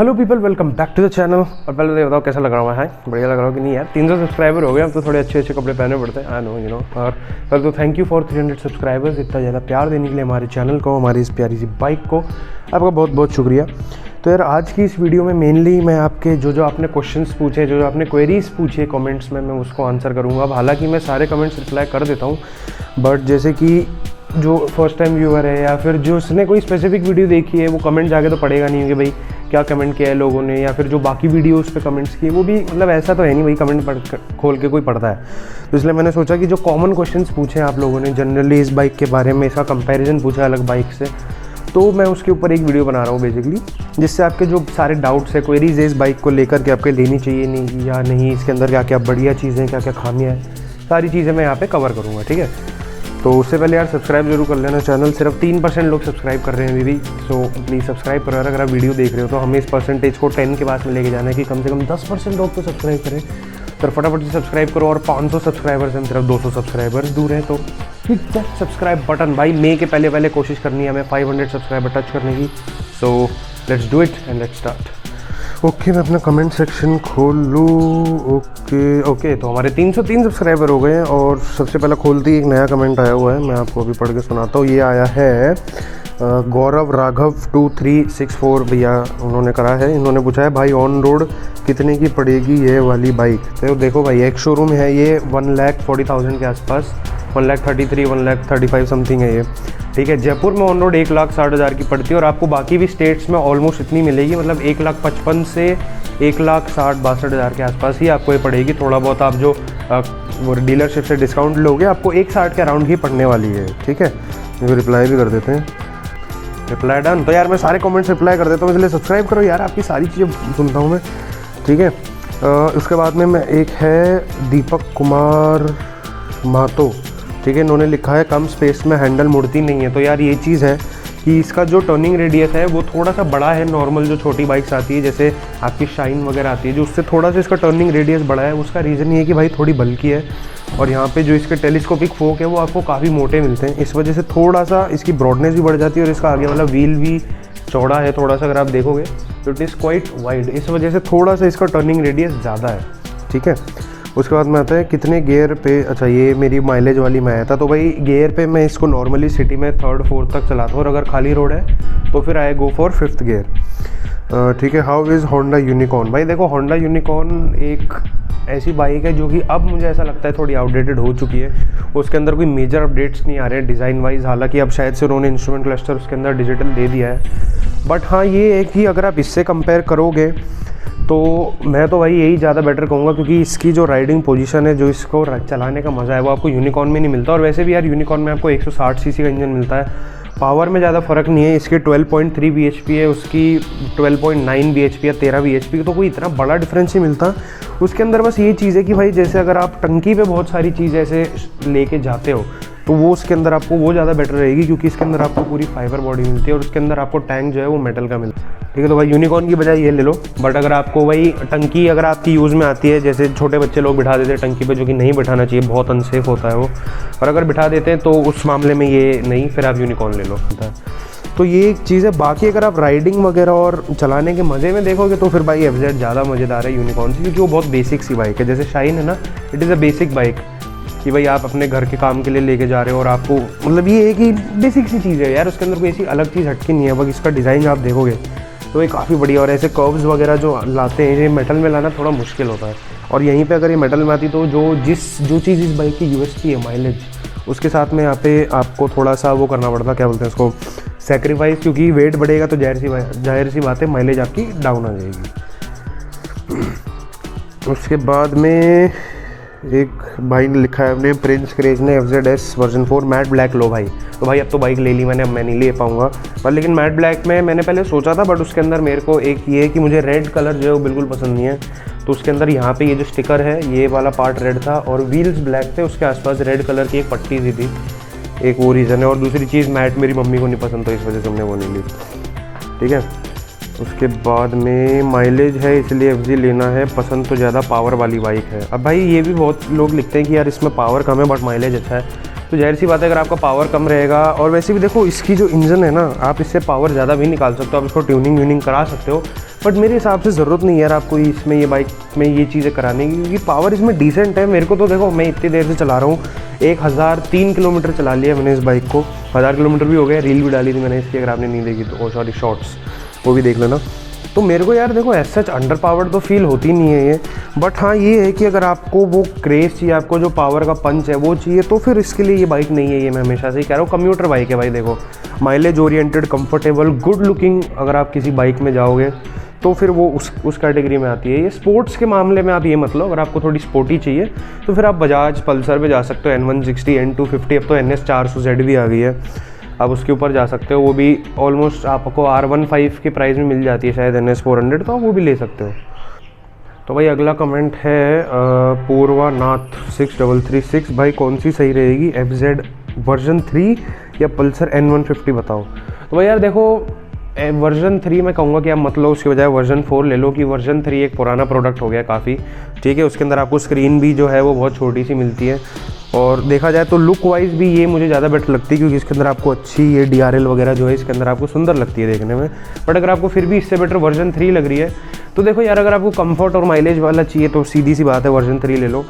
Hello people, welcome back to the channel. और पहले तो ये बताओ कैसा लग रहा है? बढ़िया लग रहा हो कि नहीं यार? 300 सब्सक्राइबर हो गए, अब तो थोड़े अच्छे अच्छे कपड़े पहने पड़ते हैं। आई नो, और पहले तो थैंक यू फॉर 300 सब्सक्राइबर्स। इतना ज़्यादा प्यार देने के लिए हमारे चैनल को, हमारी इस प्यारी सी बाइक को आपका बहुत बहुत शुक्रिया। तो यार आज की इस वीडियो में मेनली मैं आपके जो आपने क्वेश्चंस पूछे, जो आपने क्वेरीज़ पूछे कमेंट्स में, मैं उसको आंसर करूँगा। अब हालांकि मैं सारे कमेंट्स रिप्लाई कर देता हूँ, बट जैसे कि जो फर्स्ट टाइम व्यूअर है या फिर जो उसने कोई स्पेसिफिक वीडियो देखी है, वो कमेंट जाके तो पढ़ेगा नहीं कि भाई क्या कमेंट किया है लोगों ने, या फिर जो बाकी वीडियोस पे कमेंट्स किए वो भी, मतलब ऐसा तो है नहीं भाई कमेंट खोल के कोई पढ़ता है। तो इसलिए मैंने सोचा कि जो कॉमन क्वेश्चंस पूछे आप लोगों ने जनरली इस बाइक के बारे में, इसका कंपैरिजन पूछा अलग बाइक से, तो मैं उसके ऊपर एक वीडियो बना रहा हूँ बेसिकली, जिससे आपके जो सारे डाउट्स है, क्वेरीज है इस बाइक को लेकर के आपके लेनी चाहिए नहीं या नहीं, इसके अंदर क्या क्या बढ़िया चीज़ें, क्या क्या खामियाँ हैं, सारी चीज़ें मैं यहाँ पे कवर करूँगा। ठीक है, तो उससे पहले यार सब्सक्राइब जरूर कर लेना चैनल। सिर्फ 3% लोग सब्सक्राइब कर रहे हैं अभी भी, सो प्लीज़ सब्सक्राइब करो यार। अगर आप वीडियो देख रहे हो तो हमें इस परसेंटेज को 10 के पास में लेके जाना है कि कम से कम 10% लोग तो सब्सक्राइब करें। तो फटाफट से सब्सक्राइब करो। और 500 सब्सक्राइबर्स हम सिर्फ 200 सब्सक्राइबर्स दूर हैं, तो हिट दैट सब्सक्राइब बटन भाई। मई के पहले कोशिश करनी है हमें 500 सब्सक्राइबर टच करने की। So let's do it and let's start. Okay, मैं अपना कमेंट सेक्शन खोल लूँ। ओके, तो हमारे 303 सब्सक्राइबर हो गए हैं। और सबसे पहले खोलते ही एक नया कमेंट आया हुआ है, मैं आपको अभी पढ़ के सुनाता हूँ। ये आया है गौरव राघव 2364 भैया, उन्होंने करा है। इन्होंने पूछा है भाई ऑन रोड कितने की पड़ेगी ये वाली बाइक? तो देखो भाई, एक शोरूम है ये 1,40,000 के आसपास, 1,33,000 1,35,000 समथिंग है ये। ठीक है, जयपुर में ऑन रोड 1,60,000 की पड़ती है, और आपको बाकी भी स्टेट्स में ऑलमोस्ट इतनी मिलेगी, मतलब 1,55,000 से 1,60,62,000 के आसपास ही आपको ये पड़ेगी। थोड़ा बहुत आप जो वो डीलरशिप से डिस्काउंट लोगे, आपको 1,60 के अराउंड ही पड़ने वाली है। ठीक है, इसको रिप्लाई भी कर देते हैं। Reply done. तो यार मैं सारे कमेंट्स रिप्लाई कर देता हूँ, इसलिए सब्सक्राइब करो यार, आपकी सारी चीज़ें सुनता हूँ मैं। ठीक है, उसके बाद में मैं एक है दीपक कुमार महतो। ठीक है, इन्होंने लिखा है कम स्पेस में हैंडल मुड़ती नहीं है। तो यार ये चीज़ है कि इसका जो टर्निंग रेडियस है वो थोड़ा सा बड़ा है नॉर्मल जो छोटी बाइक्स आती है, जैसे आपकी शाइन वगैरह आती है, जो उससे थोड़ा सा इसका टर्निंग रेडियस बड़ा है। उसका रीज़न ये है कि भाई थोड़ी बल्की है, और यहाँ पे जो इसके टेलीस्कोपिक फोक है वो आपको काफ़ी मोटे मिलते हैं। इस वजह से थोड़ा सा इसकी ब्रॉडनेस भी बढ़ जाती है, और इसका आगे वाला व्हील भी चौड़ा है थोड़ा सा, अगर आप देखोगे तो इट इज़ क्वाइट वाइड। इस वजह से थोड़ा सा इसका टर्निंग रेडियस ज़्यादा है। ठीक है, उसके बाद में आता है कितने गियर पे। अच्छा, ये मेरी माइलेज वाली में आया था। तो भाई गियर पे मैं इसको नॉर्मली सिटी में 3rd 4th तक चलाता हूँ, और अगर खाली रोड है तो फिर आई गो फॉर 5th गियर। ठीक है, हाउ इज़ होंडा यूनिकॉर्न? भाई देखो, होंडा यूनिकॉर्न एक ऐसी बाइक है जो कि अब मुझे ऐसा लगता है थोड़ी आउटडेटेड हो चुकी है। उसके अंदर कोई मेजर अपडेट्स नहीं आ रहे हैं डिज़ाइन वाइज। हालांकि अब शायद से उन्होंने इंस्ट्रूमेंट क्लस्टर उसके अंदर डिजिटल दे दिया है, बट हाँ ये है कि अगर आप इससे कंपेयर करोगे तो मैं तो भाई यही ज़्यादा बेटर कहूँगा, क्योंकि इसकी जो राइडिंग पोजीशन है, जो इसको चलाने का मज़ा है, वो आपको यूनिकॉर्न में नहीं मिलता। और वैसे भी यार यूनिकॉर्न में आपको 160 सीसी का इंजन मिलता है। पावर में ज़्यादा फ़र्क नहीं है। इसके 12.3 bhp है, उसकी 12.9 bhp है, 13 bhp, तो कोई इतना बड़ा डिफरेंस नहीं मिलता उसके अंदर। बस ये चीज़ है कि भाई जैसे अगर आप टंकी पे बहुत सारी चीज़ ऐसे लेके जाते हो, तो वो उसके अंदर आपको वो ज़्यादा बेटर रहेगी, क्योंकि इसके अंदर आपको पूरी फाइबर बॉडी मिलती है, और उसके अंदर आपको टैंक जो है वो मेटल का मिलता है। ठीक है, तो भाई यूनिकॉर्न की बजाय ये ले लो। बट अगर आपको भाई टंकी अगर आपकी यूज़ में आती है, जैसे छोटे बच्चे लोग बिठा देते हैं टंकी पे, जो कि नहीं बिठाना चाहिए, बहुत अनसेफ होता है वो, और अगर बिठा देते हैं तो उस मामले में ये नहीं, फिर आप यूनिकॉर्न ले लो। तो ये एक चीज़ है। बाकी अगर आप राइडिंग वगैरह और चलाने के मज़े में देखोगे तो फिर भाई FZ ज़्यादा मज़ेदार है यूनिकॉर्न से, क्योंकि वो बहुत बेसिक सी बाइक है। जैसे शाइन है ना, it is a basic bike कि भाई आप अपने घर के काम के लिए लेके जा रहे हो, और आपको मतलब ये है कि बेसिक सी चीज़ है यार, उसके अंदर कोई ऐसी अलग चीज़ हटके नहीं है। बस इसका डिज़ाइन आप देखोगे तो ये काफ़ी बढ़िया, और ऐसे कर्व्स वगैरह जो लाते हैं, ये मेटल में लाना थोड़ा मुश्किल होता है। और यहीं पे अगर ये मेटल में आती तो जो चीज़ इस बाइक की USP है माइलेज, उसके साथ में यहाँ पे आपको थोड़ा सा वो करना पड़ता, क्या बोलते हैं उसको, सेक्रीफाइस, क्योंकि वेट बढ़ेगा तो जाहिर सी बात है माइलेज आपकी डाउन आ जाएगी। उसके बाद में एक भाई ने लिखा है अपने प्रिंस क्रेज ने FZS वर्जन 4 मैट ब्लैक लो भाई। तो भाई अब तो बाइक ले ली मैंने, अब मैं नहीं ले पाऊँगा। पर लेकिन मैट ब्लैक में मैंने पहले सोचा था, बट उसके अंदर मेरे को एक ये है कि मुझे रेड कलर जो है वो बिल्कुल पसंद नहीं है। तो उसके अंदर यहाँ पे ये जो स्टिकर है, ये वाला पार्ट रेड था, और व्हील्स ब्लैक थे, उसके आसपास रेड कलर की एक पट्टी सी थी। एक वो रीज़न है, और दूसरी चीज़ मैट मेरी मम्मी को नहीं पसंद, तो इस वजह से हमने वो नहीं ली। ठीक है, उसके बाद में माइलेज है इसलिए FZ लेना है, पसंद तो ज़्यादा पावर वाली बाइक है। अब भाई ये भी बहुत लोग लिखते हैं कि यार इसमें पावर कम है बट माइलेज अच्छा है, तो जाहिर सी बात है अगर आपका पावर कम रहेगा, और वैसे भी देखो इसकी जो इंजन है ना, आप इससे पावर ज़्यादा भी निकाल सकते हो, आप इसको ट्यूनिंग करा सकते हो, बट मेरे हिसाब से ज़रूरत नहीं है यार आपको इसमें, ये बाइक में ये चीज़ें कराने की, क्योंकि पावर इसमें डिसेंट है। मेरे को तो देखो, मैं इतनी देर से चला रहा हूँ, 1003 किलोमीटर चला लिया मैंने इस बाइक को, 1000 किलोमीटर भी हो गया। रील भी डाली थी मैंने इसकी, अगर आपने नहीं देखी तो, सॉरी शॉर्ट्स, वो भी देख लेना। तो मेरे को यार देखो ऐसा अंडर पावर्ड तो फील होती नहीं है ये, बट हाँ ये है कि अगर आपको वो क्रेज चाहिए, आपको जो पावर का पंच है वो चाहिए, तो फिर इसके लिए ये बाइक नहीं है। ये मैं हमेशा से ही कह रहा हूँ, कम्यूटर बाइक है भाई। देखो mileage oriented, comfortable, good looking, अगर आप किसी बाइक में जाओगे तो फिर वो उस कैटेगरी में आती है। ये स्पोर्ट्स के मामले में आप ये मतलब, अगर आपको थोड़ी स्पोर्टी चाहिए तो फिर आप बजाज पल्सर पे जा सकते हो, N160, N250, अब तो NS400Z भी आ गई है, आप उसके ऊपर जा सकते हो। वो भी ऑलमोस्ट आपको R15 के प्राइस में मिल जाती है शायद, NS400, तो आप वो भी ले सकते हो। तो भाई अगला कमेंट है पूर्वानाथ 6336, भाई कौन सी सही रहेगी, FZ वर्जन 3 या पल्सर N150 बताओ। तो भाई यार देखो, वर्जन 3 मैं कहूँगा कि आप मत लो, उसके बजाय वर्जन 4 ले लो, कि वर्जन 3 एक पुराना प्रोडक्ट हो गया काफ़ी, ठीक है। उसके अंदर आपको स्क्रीन भी जो है वो बहुत छोटी सी मिलती है, और देखा जाए तो लुक वाइज भी ये मुझे ज़्यादा बेटर लगती है, क्योंकि इसके अंदर आपको अच्छी ये DRL वगैरह जो है इसके अंदर आपको सुंदर लगती है देखने में। बट अगर आपको फिर भी इससे बेटर वर्जन 3 लग रही है तो देखो यार, अगर आपको कंफर्ट और माइलेज वाला चाहिए तो सीधी सी बात है वर्जन 3 ले लो।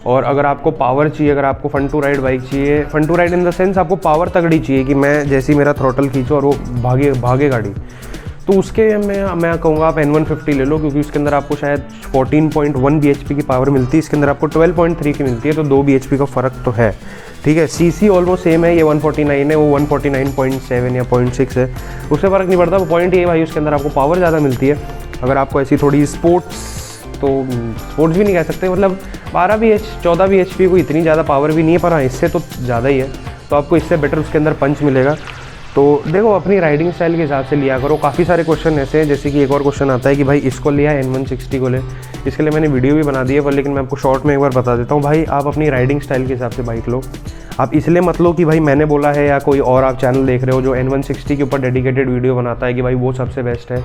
और अगर आपको पावर चाहिए, अगर आपको फन टू राइड बाइक चाहिए, fun to ride in the sense आपको पावर तगड़ी चाहिए कि मैं जैसे ही मेरा थ्रोटल खींचो और वो भागे गाड़ी, तो उसके मैं कहूँगा आप N150 ले लो, क्योंकि उसके अंदर आपको शायद 14.1 bhp की पावर मिलती है, इसके अंदर आपको 12.3 की मिलती है, तो 2 bhp का फ़र्क तो है, ठीक है। CC ऑलमोस्ट सेम है, ये 149 है, वो 149.7 या 0.6 है, उससे फ़र्क नहीं पड़ता। वो पॉइंट ये भाई, उसके अंदर आपको पावर ज़्यादा मिलती है। अगर आपको ऐसी थोड़ी स्पोर्ट्स भी नहीं कह सकते, मतलब 12 bhp 14 bhp कोई इतनी ज़्यादा पावर भी नहीं है, पर हाँ इससे तो ज़्यादा ही है, तो आपको इससे बेटर उसके अंदर पंच मिलेगा। तो देखो अपनी राइडिंग स्टाइल के हिसाब से लिया करो। काफ़ी सारे क्वेश्चन ऐसे हैं, जैसे कि एक और क्वेश्चन आता है कि भाई इसको लिया N160 को ले, इसके लिए मैंने वीडियो भी बना दी है, पर लेकिन मैं आपको शॉर्ट में एक बार बता देता हूँ। भाई आप अपनी राइडिंग स्टाइल के हिसाब से बाइक लो, आप इसलिए मत लो कि भाई मैंने बोला है या कोई और आप चैनल देख रहे हो जो N160 के ऊपर डेडिकेटेड वीडियो बनाता है कि भाई वो सबसे बेस्ट है,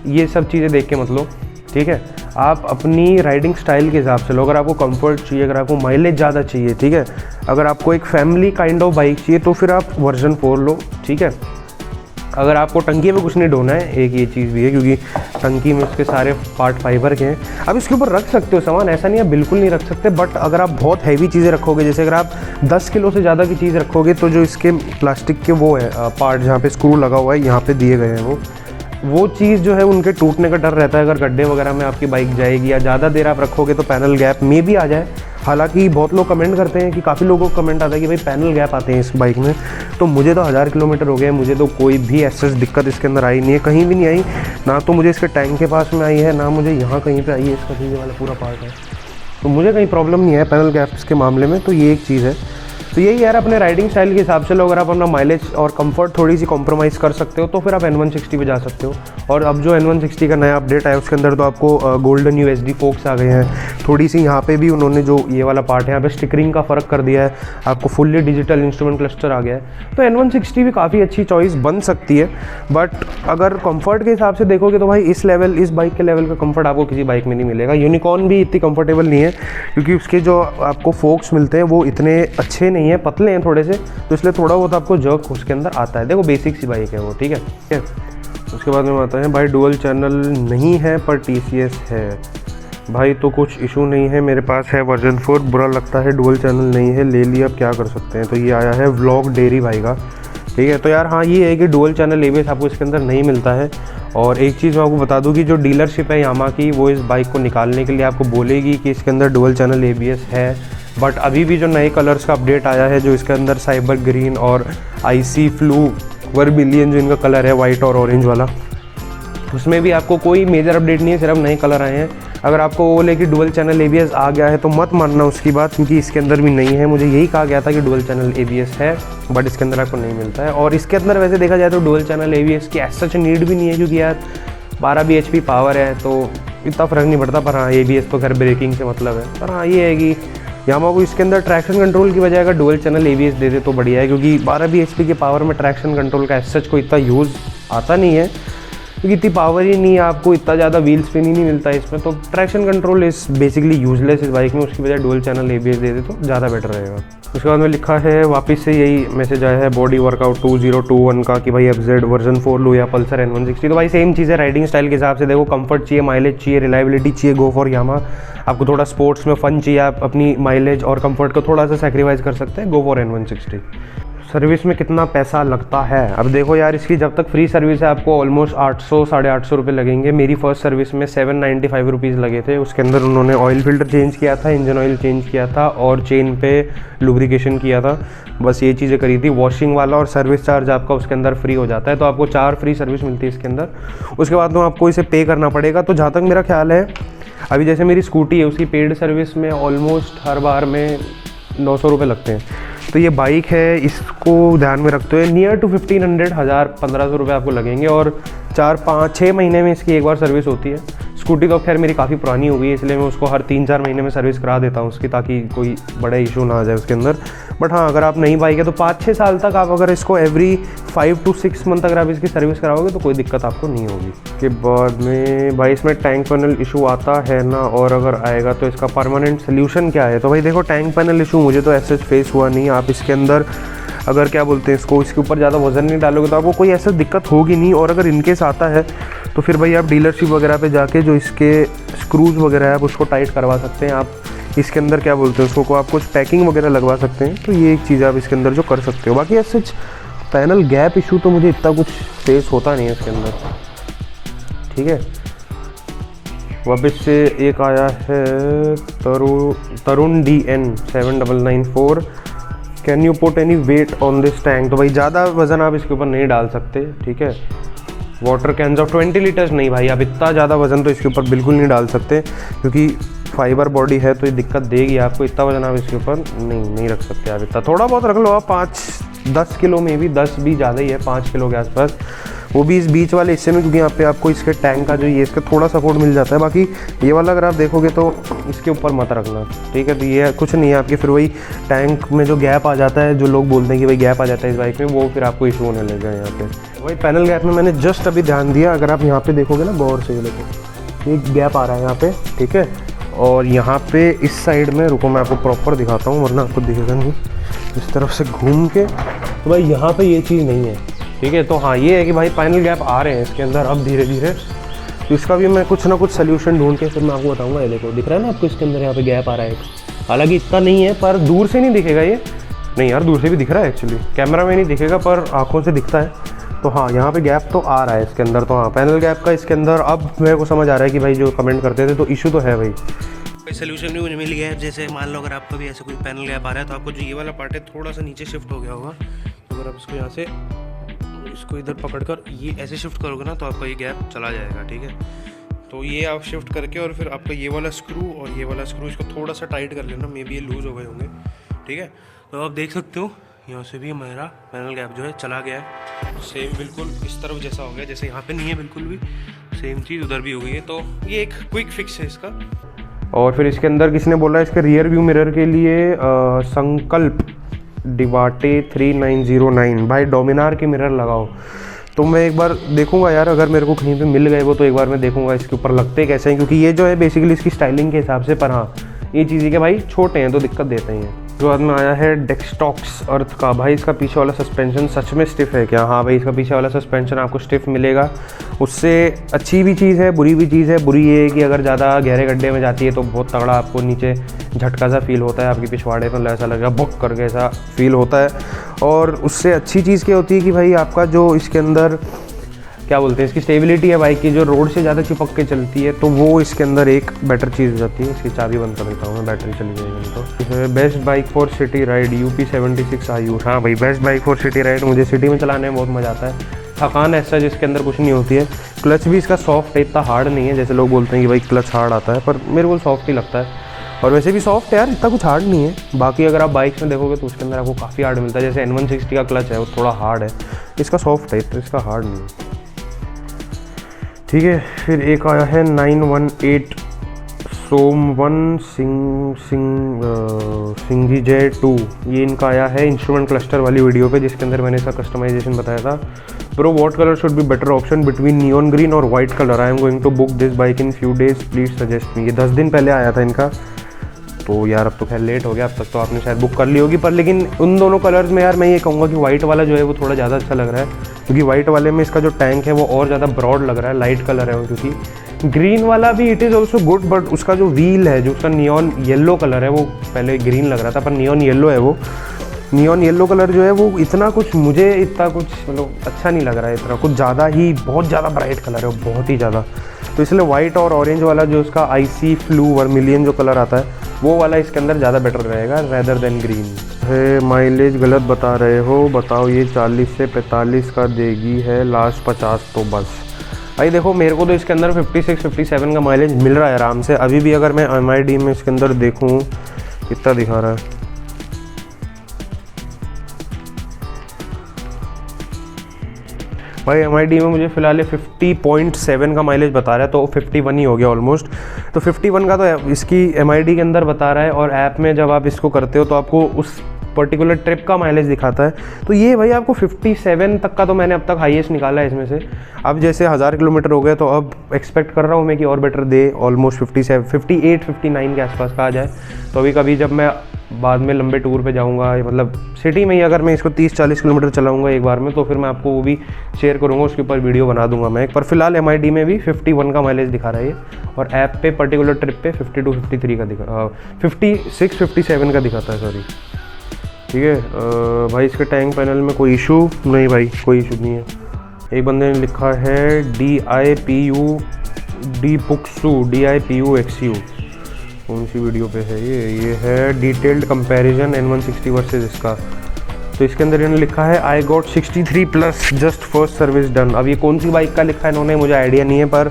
ये सब चीज़ें देख के मत लो, ठीक है। आप अपनी राइडिंग स्टाइल के हिसाब से लो। अगर आपको कंफर्ट चाहिए, अगर आपको माइलेज ज़्यादा चाहिए, ठीक है, अगर आपको एक फैमिली काइंड ऑफ बाइक चाहिए तो फिर आप वर्जन 4 लो, ठीक है। अगर आपको टंकी में कुछ नहीं ढोना है, एक ये चीज़ भी है, क्योंकि टंकी में उसके सारे पार्ट फाइबर के हैं। अब इसके ऊपर रख सकते हो सामान, ऐसा नहीं है बिल्कुल नहीं रख सकते, बट अगर आप बहुत हैवी चीज़ें रखोगे, जैसे अगर आप 10 किलो से ज़्यादा की चीज़ रखोगे, तो जो इसके प्लास्टिक के वो है पार्ट जहाँ पे स्क्रू लगा हुआ है, यहाँ पे दिए गए हैं, वो चीज़ जो है उनके टूटने का डर रहता है। अगर गड्ढे वगैरह में आपकी बाइक जाएगी या ज़्यादा देर आप रखोगे तो पैनल गैप में भी आ जाए। हालांकि बहुत लोग कमेंट करते हैं कि काफ़ी लोगों को कमेंट आता है कि भाई पैनल गैप आते हैं इस बाइक में, तो मुझे तो 1000 किलोमीटर हो गए, मुझे तो कोई भी ऐसी दिक्कत इसके अंदर आई नहीं है, कहीं भी नहीं आई। ना तो मुझे इसके टैंक के पास में आई है, ना मुझे यहाँ कहीं पे आई है, इसका ये वाला पूरा पार्ट है, तो मुझे कहीं प्रॉब्लम नहीं है पैनल गैप्स के मामले में। तो ये एक चीज़ है। तो यही यार, अपने राइडिंग स्टाइल के हिसाब से लो। अगर आप अपना माइलेज और कंफर्ट थोड़ी सी कॉम्प्रोमाइज़ कर सकते हो तो फिर आप N160 पे जा सकते हो। और अब जो N160 का नया अपडेट आया उसके अंदर तो आपको गोल्डन USD फोक्स आ गए हैं, थोड़ी सी यहाँ पे भी उन्होंने जो ये वाला पार्ट है यहाँ पे स्टिकरिंग का फ़र्क कर दिया है, आपको फुल्ली डिजिटल इंस्ट्रूमेंट क्लस्टर आ गया है। तो N160 भी काफ़ी अच्छी चॉइस बन सकती है, बट अगर कंफर्ट के हिसाब से देखोगे तो भाई इस बाइक के लेवल का कंफर्ट आपको किसी बाइक में नहीं मिलेगा। यूनिकॉर्न भी इतनी कंफर्टेबल नहीं है, क्योंकि उसके जो आपको फोक्स मिलते हैं वो इतने अच्छे नहीं है, पतले हैं थोड़े से, तो इसलिए थोड़ा बहुत आपको जर्क उसके अंदर आता है। देखो बेसिक सी बाइक है वो, ठीक है। उसके बाद में आता है भाई डुअल चैनल नहीं है पर TCS है। भाई तो कुछ इशू नहीं है, मेरे पास है वर्जन 4, बुरा लगता है डुअल चैनल नहीं है, ले लिया, अब क्या कर सकते हैं। तो ये आया है व्लॉग डेयरी भाई का, ठीक है। तो यार हाँ ये है कि डुअल चैनल ABS आपको इसके अंदर नहीं मिलता है। और एक चीज़ मैं आपको बता दूं कि जो डीलरशिप है यामा की, वो इस बाइक को निकालने के लिए आपको बोलेगी कि इसके अंदर डुअल चैनल ABS है, बट अभी भी जो नए कलर्स का अपडेट आया है, जो इसके अंदर साइबर ग्रीन और आईसी फ्लू वर्मिलियन जो इनका कलर है, वाइट और ऑरेंज वाला, उसमें भी आपको कोई मेजर अपडेट नहीं है, सिर्फ नए कलर आए हैं। अगर आपको वो बोले कि डुअल चैनल ABS आ गया है तो मत मानना उसकी बात, क्योंकि इसके अंदर भी नहीं है। मुझे यही कहा गया था कि डुअल चैनल ABS है, बट इसके अंदर आपको नहीं मिलता है। और इसके अंदर वैसे देखा जाए तो डुअल चैनल ABS की ऐसा सच नीड भी नहीं है, क्योंकि यार 12 bhp पावर है तो इतना फ़र्क नहीं पड़ता। पर हाँ ABS तो खैर ब्रेकिंग से मतलब है। पर हाँ ये है कि यामा को इसके अंदर ट्रैक्शन कंट्रोल की बजाय अगर डुअल चैनल ABS दे दे तो बढ़िया है, क्योंकि 12 bhp के पावर में ट्रैक्शन कंट्रोल का सच कोई इतना यूज़ आता नहीं है। क्योंकि इतनी पावर ही नहीं है, आपको इतना ज़्यादा व्हील स्पिन ही नहीं मिलता है इसमें, तो ट्रैक्शन कंट्रोल इस बेसिकली यूजलेस इस बाइक में, उसकी बजाय डुअल चैनल ABS दे दे तो ज़्यादा बेटर रहेगा। उसके बाद में लिखा है वापस से यही मैसेज आया है बॉडी वर्कआउट 2021 का कि भाई FZ वर्जन 4 लो या पल्सर N160। तो भाई सेम चीज़ है राइडिंग स्टाइल के हिसाब से, देखो कंफर्ट चाहिए, माइलेज चाहिए, रिलायबिलिटी चाहिए, गो फॉर यामा। आपको थोड़ा स्पोर्ट्स में फन चाहिए, आप अपनी माइलेज और कंफर्ट को थोड़ा सा सेक्रीफाइस कर सकते हैं, गो फॉर N160। सर्विस में कितना पैसा लगता है? अब देखो यार, इसकी जब तक फ्री सर्विस है आपको ऑलमोस्ट 800-850 रुपये लगेंगे। मेरी फर्स्ट सर्विस में 795 रुपीज़ लगे थे। उसके अंदर उन्होंने ऑयल फिल्टर चेंज किया था, इंजन ऑयल चेंज किया था और चेन पे लुब्रिकेशन किया था, बस ये चीज़ें करी थी। वॉशिंग वाला और सर्विस चार्ज आपका उसके अंदर फ्री हो जाता है, तो आपको 4 फ्री सर्विस मिलती है इसके अंदर। उसके बाद में आपको इसे पे करना पड़ेगा। तो जहाँ तक मेरा ख्याल है, अभी जैसे मेरी स्कूटी है उसकी पेड सर्विस में ऑलमोस्ट हर बार में 900 रुपये लगते हैं। तो ये बाइक है, इसको ध्यान में रखते हुए नियर टू 1500, 1500 रुपये आपको लगेंगे और 4-5-6 महीने में इसकी एक बार सर्विस होती है। स्कूटी तो खैर मेरी काफ़ी पुरानी हो गई है, इसलिए मैं उसको हर 3-4 महीने में सर्विस करा देता हूँ उसकी, ताकि कोई बड़ा इशू ना आ जाए उसके अंदर। बट हाँ, अगर आप नई बाइक है तो 5-6 साल तक आप अगर इसको एवरी 5 to 6 मंथ अगर आप इसकी सर्विस कराओगे तो कोई दिक्कत आपको नहीं होगी। के बाद में भाई इसमें टैंक पैनल इशू आता है ना, और अगर आएगा तो इसका परमानेंट सोल्यूशन क्या है? तो भाई देखो, टैंक पैनल इशू मुझे तो ऐसे फेस हुआ नहीं। आप इसके अंदर अगर क्या बोलते हैं इसको, इसके ऊपर ज़्यादा वजन नहीं डालोगे तो आपको कोई ऐसा दिक्कत होगी नहीं। और अगर इनकेस आता है तो फिर भाई आप डीलरशिप वगैरह पे जाके जो इसके स्क्रूज वगैरह है आप उसको टाइट करवा सकते हैं। आप इसके अंदर क्या बोलते हैं उसको, आप कुछ पैकिंग वगैरह लगवा सकते हैं। तो ये एक चीज़ आप इसके अंदर जो कर सकते हो। बाकी ऐसे पैनल गैप इशू तो मुझे इतना कुछ फेस होता नहीं है इसके अंदर, ठीक है। वापस से एक आया है Tarun DN 7994, can you put any weight on this tank? तो भाई ज़्यादा वज़न आप इसके ऊपर नहीं डाल सकते, ठीक है। वाटर कैंस ऑफ 20 लीटर्स नहीं भाई, आप इतना ज़्यादा वज़न तो इसके ऊपर बिल्कुल नहीं डाल सकते, क्योंकि फाइबर बॉडी है तो ये दिक्कत देगी आपको। इतना वज़न आप इसके ऊपर नहीं रख सकते। आप इतना थोड़ा बहुत रख लो आप, 5-10 किलो में भी, 10 भी ज़्यादा ही है, 5 किलो के आसपास, वो भी इस बीच वाले हिस्से में, क्योंकि यहाँ पे आपको इसके टैंक का जो ये इसका थोड़ा सपोर्ट मिल जाता है। बाकी ये वाला अगर आप देखोगे तो इसके ऊपर मत रखना, ठीक है। तो ये कुछ नहीं है आपके, फिर वही टैंक में जो गैप आ जाता है, जो लोग बोलते हैं कि भाई गैप आ जाता है इस बाइक में, वो फिर आपको इशू होने लग जाए यहाँ पे। वही पैनल गैप में मैंने जस्ट अभी ध्यान दिया, अगर आप यहाँ पे देखोगे ना गौर से, देखो एक गैप आ रहा है यहाँ पे, ठीक है। और यहाँ पे इस साइड में, रुको मैं आपको प्रॉपर दिखाता हूँ वरना आपको दिखेगा नहीं, इस तरफ से घूम के, तो भाई यहाँ पे ये चीज़ नहीं है, ठीक है। तो हाँ, ये है कि भाई पैनल गैप आ रहे हैं इसके अंदर अब धीरे धीरे, तो इसका भी मैं कुछ ना कुछ सोल्यूशन ढूंढ के फिर मैं आपको बताऊंगा। ये देखो दिख रहा है ना आपको, इसके अंदर यहाँ पे गैप आ रहा है, हालांकि इतना नहीं है पर दूर से नहीं दिखेगा ये, नहीं यार दूर से भी दिख रहा है एक्चुअली, कैमरा में नहीं दिखेगा पर आँखों से दिखता है। तो हाँ, यहाँ पे गैप तो आ रहा है इसके अंदर। तो हाँ, पैनल गैप का इसके अंदर अब मेरे को समझ आ रहा है कि भाई जो कमेंट करते थे तो इशू तो है भाई। कोई सोल्यूशन भी मुझे मिल गया है। जैसे मान लो अगर आपका भी ऐसे कोई पैनल गैप आ रहा है तो आपको जो ये वाला पार्ट है थोड़ा सा नीचे शिफ्ट हो गया होगा, तो अगर आप इसको यहाँ से इसको इधर पकड़कर ये ऐसे शिफ्ट करोगे ना तो आपका ये गैप चला जाएगा, ठीक है। तो ये आप शिफ्ट करके और फिर आपका ये वाला स्क्रू और ये वाला स्क्रू इसको थोड़ा सा टाइट कर लेना, मे बी ये लूज़ हो गए होंगे, ठीक है। तो आप देख सकते हो यहाँ से भी मेरा पैनल गैप जो है चला गया है, सेम बिल्कुल इस तरफ जैसा हो गया, जैसे यहाँ पे नहीं है बिल्कुल भी, सेम चीज़ उधर भी हो गई है। तो ये एक क्विक फिक्स है इसका। और फिर इसके अंदर किसने बोला इसके रियर व्यू मिरर के लिए संकल्प डिवाटे 3909 भाई डोमिनार के मिरर लगाओ। तो मैं एक बार देखूंगा यार, अगर मेरे को कहीं पे मिल गए वो तो एक बार मैं देखूंगा इसके ऊपर लगते कैसे हैं, क्योंकि ये जो है बेसिकली इसकी स्टाइलिंग के हिसाब से। पर हाँ, ये चीज़ें के भाई छोटे हैं तो दिक्कत देते हैं। जो बाद में आया है डेक्सटॉक्स अर्थ का, भाई इसका पीछे वाला सस्पेंशन सच में स्टिफ है क्या? हाँ भाई, इसका पीछे वाला सस्पेंशन आपको स्टिफ मिलेगा। उससे अच्छी भी चीज़ है, बुरी भी चीज़ है। बुरी ये है कि अगर ज़्यादा गहरे गड्ढे में जाती है तो बहुत तगड़ा आपको नीचे झटका सा फील होता है, आपकी पिछवाड़े पर ऐसा लगेगा बुक करके ऐसा फील होता है। और उससे अच्छी चीज़ क्या होती है कि भाई आपका जो इसके अंदर क्या बोलते हैं, इसकी स्टेबिलिटी है बाइक की, जो रोड से ज़्यादा चिपक के चलती है, तो वो इसके अंदर एक बेटर चीज़ हो जाती है। इसकी चाबी बंद कर देता हूँ मैं, बैटरी चली जाएगी तो। Best bike for city ride UP 76 Ayush. हाँ भाई, best bike for city ride, मुझे सिटी में चलाने में बहुत मज़ा आता है। थकान ऐसा जिसके अंदर कुछ नहीं होती है। क्लच भी इसका सॉफ्ट है, इतना हार्ड नहीं है जैसे लोग बोलते हैं कि भाई क्लच हार्ड आता है, पर मेरे को सॉफ्ट ही लगता है। और वैसे भी सॉफ्ट है यार, इतना कुछ हार्ड नहीं है। बाकी अगर आप बाइक्स में देखोगे तो उसके अंदर आपको काफ़ी हार्ड मिलता है, जैसे N160 का क्लच है वो थोड़ा हार्ड है, इसका सॉफ्ट है तो इसका हार्ड नहीं है, ठीक है। फिर एक आया है 918 सोमवन सिंघी जय 2, ये इनका आया है इंस्ट्रूमेंट क्लस्टर वाली वीडियो पे, जिसके अंदर मैंने इसका कस्टमाइजेशन बताया था। Bro what colour should be better option between neon green और white colour, I am going to book this bike in few days, please suggest me. ये 10 दिन पहले आया था इनका, तो यार अब तो खैर लेट हो गया, अब तक तो आपने शायद बुक कर ली होगी। पर लेकिन उन दोनों कलर्स में यार मैं ये कहूँगा कि वाइट वाला जो है वो थोड़ा ज़्यादा अच्छा लग रहा है, क्योंकि वाइट वाले में इसका जो टैंक है वो और ज़्यादा ब्रॉड लग रहा है, लाइट कलर है वो। क्योंकि ग्रीन वाला भी it is also good, but उसका जो व्हील है, जो उसका नियॉन येलो कलर है, वो पहले ग्रीन लग रहा था पर नियॉन येलो है वो। नियॉन येलो कलर जो है वो इतना कुछ मुझे इतना कुछ मतलब अच्छा नहीं लग रहा है, इतना कुछ ज़्यादा ही बहुत ज़्यादा ब्राइट कलर है, बहुत ही ज़्यादा। तो इसलिए वाइट और ऑरेंज वाला जो उसका आईसी फ्लू वर्मिलियन जो कलर आता है वो वाला इसके अंदर ज़्यादा बेटर रहेगा रेदर देन ग्रीन है। माइलेज गलत बता रहे हो, बताओ ये 40 से 45 का देगी है, लास्ट 50 तो बस। भाई देखो मेरे को तो इसके अंदर 56-57 का माइलेज मिल रहा है आराम से। अभी भी अगर मैं MID में इसके अंदर देखूँ कितना दिखा रहा है, भाई MID में मुझे फ़िलहाल 50.7 का माइलेज बता रहा है, तो 51 ही हो गया ऑलमोस्ट। तो 51 का तो इसकी MID के अंदर बता रहा है, और ऐप में जब आप इसको करते हो तो आपको उस पर्टिकुलर ट्रिप का माइलेज दिखाता है। तो ये भाई आपको 57 तक का तो मैंने अब तक हाईएस्ट निकाला है इसमें से। अब जैसे 1000 किलोमीटर हो गए तो अब एक्सपेक्ट कर रहा हूँ मैं कि और बेटर दे, ऑलमोस्ट 58-59 के आसपास का आ जाए। तो अभी कभी जब मैं बाद में लंबे टूर पे जाऊंगा, मतलब सिटी में ही अगर मैं इसको 30-40 किलोमीटर चलाऊंगा एक बार में, तो फिर मैं आपको वो भी शेयर करूंगा, उसके ऊपर वीडियो बना दूंगा मैं। पर फिलहाल MID में भी 51 का माइलेज दिखा रहा है ये, और ऐप पे पर्टिकुलर ट्रिप पे 52-53 का 56-57 का दिखाता है, सॉरी। ठीक है भाई, इसके टैंक पैनल में कोई इशू नहीं भाई, कोई इशू नहीं है। एक बंदे ने लिखा है DIPU कौन सी वीडियो पे है ये है डिटेल्ड कंपैरिजन N160 वर्सेस इसका। तो इसके अंदर इन्होंने लिखा है I got 63+ just first service done. अब ये कौन सी बाइक का लिखा है इन्होंने मुझे आइडिया नहीं है, पर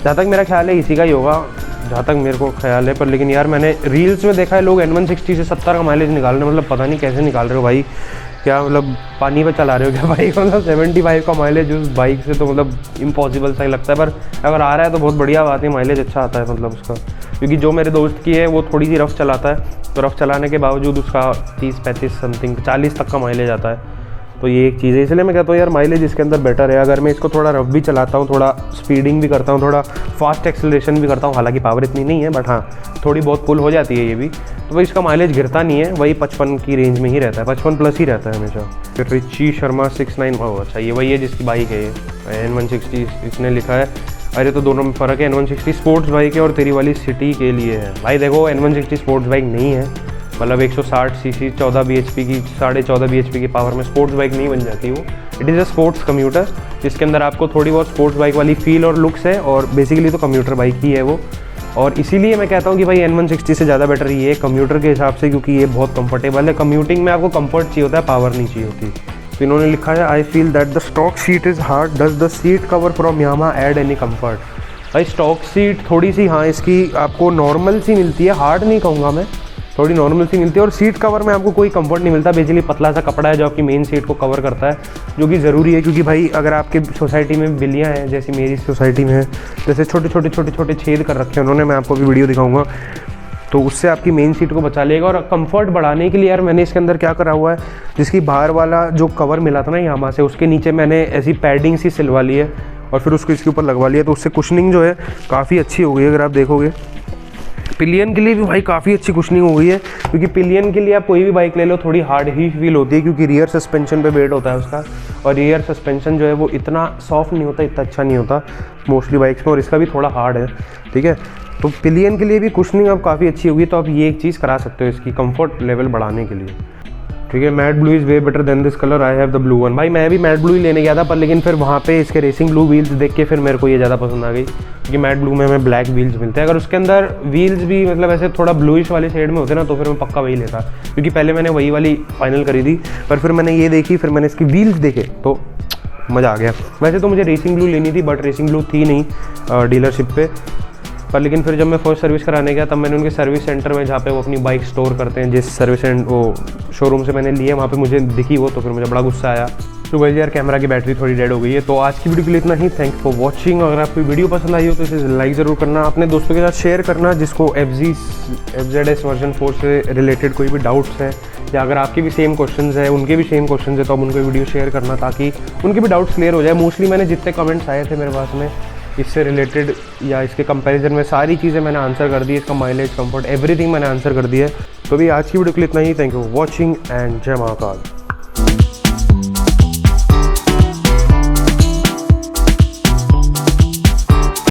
जहाँ तक मेरा ख्याल है इसी का ही होगा, जहाँ तक मेरे को ख्याल है। पर लेकिन यार मैंने रील्स में देखा है लोग N160 से 70 का माइलेज निकाल रहे हैं, मतलब पता नहीं कैसे निकाल रहे हो भाई, क्या मतलब पानी पे चला रहे हो क्या बाइक? मतलब 75 का माइलेज उस बाइक से तो मतलब इम्पॉसिबल सा ही लगता है, पर अगर आ रहा है तो बहुत बढ़िया बात है, माइलेज अच्छा आता है मतलब उसका। क्योंकि जो मेरे दोस्त की है वो थोड़ी सी रफ़ चलाता है, तो रफ़ चलाने के बावजूद उसका 30-35 समथिंग 40 तक का माइलेज आता है। तो ये एक चीज़ है, इसलिए मैं कहता हूँ यार माइलेज इसके अंदर बेटर है। अगर मैं इसको थोड़ा रफ़ भी चलाता हूँ, थोड़ा स्पीडिंग भी करता हूँ, थोड़ा फास्ट एक्सेलरेशन भी करता हूँ, हालांकि पावर इतनी नहीं है बट हाँ थोड़ी बहुत पुल हो जाती है ये भी, तो भाई इसका माइलेज गिरता नहीं है, वही 55 की रेंज में ही रहता है, 55+ ही रहता है हमेशा। फिर रिची शर्मा 69, अच्छा ये वही है जिसकी बाइक है ये N160 इसने लिखा है। अरे तो दोनों में फ़र्क है, N160 स्पोर्ट्स बाइक है और तेरी वाली सिटी के लिए है। भाई देखो N160 स्पोर्ट्स बाइक नहीं है, मतलब 160 सीसी 14 bhp की 14.5 bhp की पावर में स्पोर्ट्स बाइक नहीं बन जाती वो। It is a sports commuter, जिसके अंदर आपको थोड़ी बहुत स्पोर्ट्स बाइक वाली फील और लुक्स है, और बेसिकली तो कम्यूटर बाइक ही है वो। और इसीलिए मैं कहता हूँ कि भाई N160 से ज़्यादा बेटर ये है कम्यूटर के हिसाब से, क्योंकि ये बहुत कंफर्टेबल है। कम्यूटिंग में आपको कंफर्ट चाहिए होता है, पावर नहीं चाहिए होती। तो इन्होंने लिखा है I feel that the stock seat is hard, does the seat cover from Yamaha add any comfort. भाई स्टॉक सीट थोड़ी सी हाँ इसकी आपको नॉर्मल सी मिलती है, हार्ड नहीं कहूँगा मैं, थोड़ी नॉर्मल सी मिलती है। और सीट कवर में आपको कोई कंफर्ट नहीं मिलता, बेसिकली पतला सा कपड़ा है जो आपकी मेन सीट को कवर करता है, जो कि ज़रूरी है। क्योंकि भाई अगर आपके सोसाइटी में बिल्लियाँ हैं, जैसे मेरी सोसाइटी में है, जैसे छोटे छोटे छेद कर रखे हैं उन्होंने, मैं आपको भी वीडियो दिखाऊंगा, तो उससे आपकी मेन सीट को बचा लेगा। और कंफर्ट बढ़ाने के लिए यार मैंने इसके अंदर क्या करा हुआ है, जिसकी बाहर वाला जो कवर मिला था ना यामा से, उसके नीचे मैंने ऐसी पैडिंग सी सिलवा ली है और फिर उसको इसके ऊपर लगवा लिया, तो उससे कुशनिंग जो है काफ़ी अच्छी हो गई है। अगर आप देखोगे पिलियन के लिए भी भाई काफ़ी अच्छी कुशनिंग हो गई है, क्योंकि पिलियन के लिए आप कोई भी बाइक ले लो थोड़ी हार्ड ही फील होती है, क्योंकि रियर सस्पेंशन पे वेट होता है उसका, और रियर सस्पेंशन जो है वो इतना सॉफ्ट नहीं होता, इतना अच्छा नहीं होता मोस्टली बाइक्स में, और इसका भी थोड़ा हार्ड है। ठीक है, तो पिलियन के लिए भी कुशनिंग अब काफ़ी अच्छी होगी, तो आप ये एक चीज़ करा सकते हो इसकी कंफर्ट लेवल बढ़ाने के लिए। ठीक है, mat blue is way better than this colour, I have the blue one. भाई मैं भी मैट ब्लू ही लेने गया था, पर लेकिन फिर वहाँ पे इसके रेसिंग ब्लू व्हील्स देख के फिर मेरे को ये ज़्यादा पसंद आ गई, क्योंकि मैट ब्लू में हमें ब्लैक व्हील्स मिलते हैं। अगर उसके अंदर व्हील्स भी मतलब ऐसे थोड़ा ब्लूइश वाले शेड में होते ना, तो फिर मैं पक्का वही लेता, क्योंकि पहले मैंने वही वाली फाइनल करी थी, पर फिर मैंने ये देखी, फिर मैंने इसकी व्हील्स देखे तो मज़ा आ गया। वैसे तो मुझे रेसिंग ब्लू लेनी थी, बट रेसिंग ब्लू थी नहीं डीलरशिप पे, पर लेकिन फिर जब मैं फर्स्ट सर्विस कराने गया तब मैंने उनके सर्विस सेंटर में, जहाँ पे वो अपनी बाइक स्टोर करते हैं, जिस सर्विस वो शोरूम से मैंने लिए, वहाँ पे मुझे दिखी वो, तो फिर मुझे बड़ा गुस्सा आया। तो भाई यार कैमरा की बैटरी थोड़ी डेड हो गई है। तो आज की वीडियो के लिए इतना ही, थैंक्स फॉर वॉचिंग। अगर आपको वीडियो पसंद आई हो तो इसे लाइक ज़रूर करना, अपने दोस्तों के साथ शेयर करना जिसको FZS वर्जन 4 से रिलेटेड कोई भी डाउट्स हैं या अगर आपके भी सेम क्वेश्चंस है, उनके भी सेम क्वेश्चंस है, तो आप उनको वीडियो शेयर करना ताकि उनके भी डाउट्स क्लियर हो जाए। मोस्टली मैंने जितने कमेंट्स आए थे मेरे पास में इससे रिलेटेड या इसके कंपैरिजन में सारी चीज़ें मैंने आंसर कर दी, इसका माइलेज, कंफर्ट, एवरीथिंग मैंने आंसर कर दिया है। तो भी आज की वीडियो के लिए इतना ही। Thank you for watching and जय महाकाल।